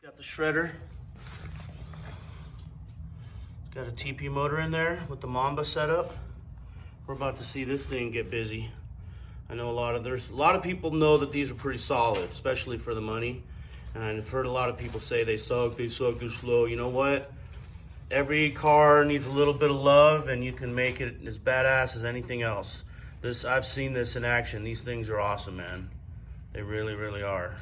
Got the shredder. Got a TP motor in there with the Mamba setup. We're about to see this thing get busy. I know there's a lot of people know that these are pretty solid, especially for the money. And I've heard a lot of people say they suck, they're slow. You know what? Every car needs a little bit of love, and you can make it as badass as anything else. I've seen this in action. These things are awesome, man. They really, really are.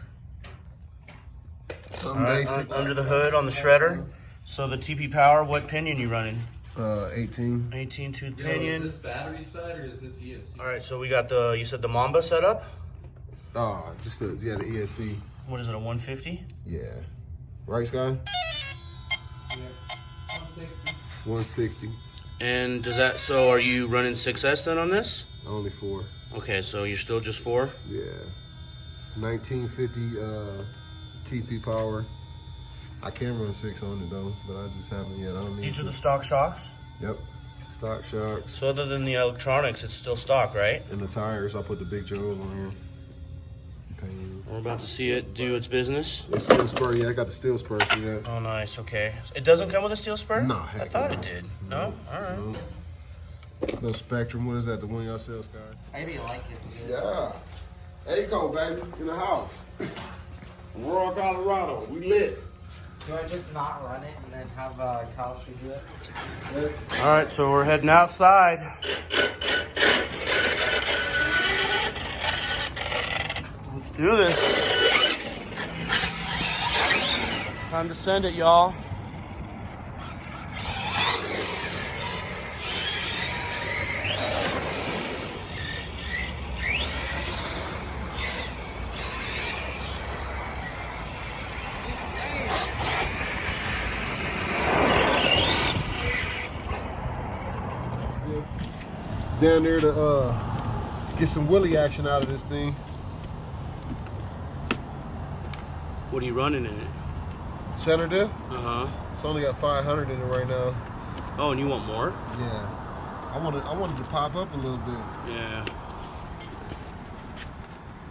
Something basic. Under the hood on the shredder. So the TP Power, what pinion you running? 18. 18 tooth pinion. Is this battery side or is this ESC? All right, so we got you said the Mamba setup? Just the ESC. What is it, a 150? Yeah. Right, Sky? Yeah. 160. And so are you running 6S then on this? Only 4. Okay, so you're still just 4? Yeah. 1950 TP Power. I can run 6 on it though, but I just haven't yet. I don't need These are the stock shocks? Yep. Stock shocks. So other than the electronics, it's still stock, right? And the tires, I put the big Joes on here. We're about to see it do its business. The steel spur, yeah, I got the steel spur, see that? Oh, nice, okay. It doesn't come with a steel spur? Nah, I heck thought no. it did. No? All right. No Spectrum, what is that, the one y'all sell, Sky? Maybe you like it. Yeah. Aco, baby, in the house. Rural Colorado, we lit. Do I just not run it and then have Kyle do it? All right, so we're heading outside. Let's do this. It's time to send it, y'all. Down there to get some wheelie action out of this thing. What are you running in it? Center diff. Uh-huh. It's only got 500 in it right now. Oh, and you want more? Yeah. I wanted to pop up a little bit. Yeah.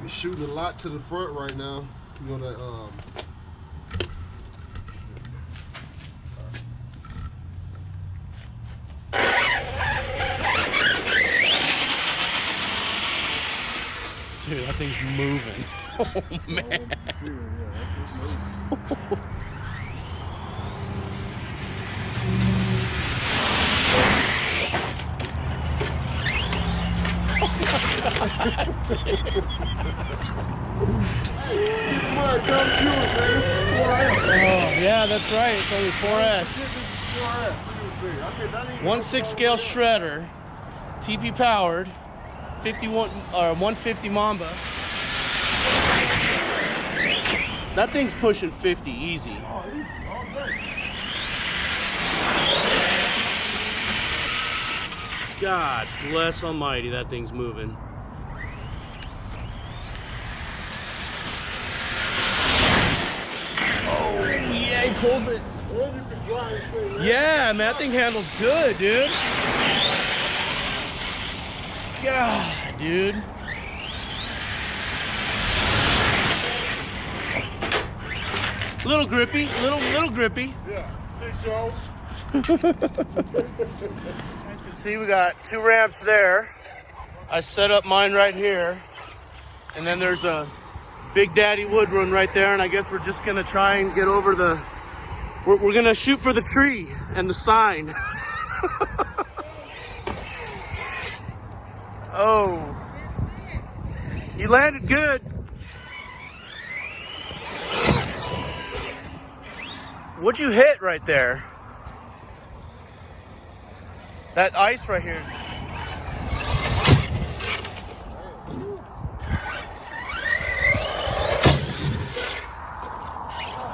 It's shooting a lot to the front right now. You know that Dude, that thing's moving. Oh, man. Yeah, that's right. It's only 4S. This is 4S. Look at this thing. Okay, that ain't 1/6 scale shredder, TP powered, 150 Mamba. That thing's pushing 50 easy. Oh, easy. All day. God bless almighty, that thing's moving. Oh, yeah, he pulls it. And you can drive straight left. Yeah, man, that thing handles good, dude. God, dude. Little grippy, little grippy. Yeah, big Joe. As you can see, we got 2 ramps there. I set up mine right here. And then there's a Big Daddy wood run right there. And I guess we're just gonna try and get over we're gonna shoot for the tree and the sign. Oh. You landed good. What'd you hit right there? That ice right here.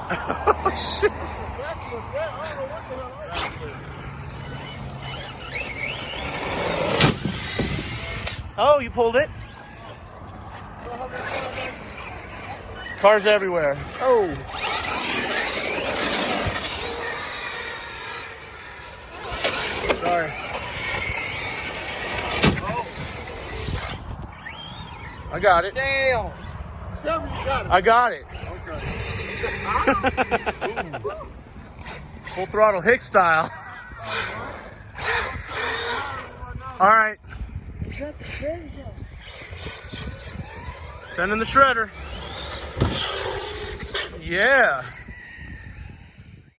Oh, shit. Oh, you pulled it? Cars everywhere. Oh. Sorry. I got it. Damn! Tell me you got it. I got it. Okay. Full throttle Hicks style. All right. Sending the shredder. Yeah.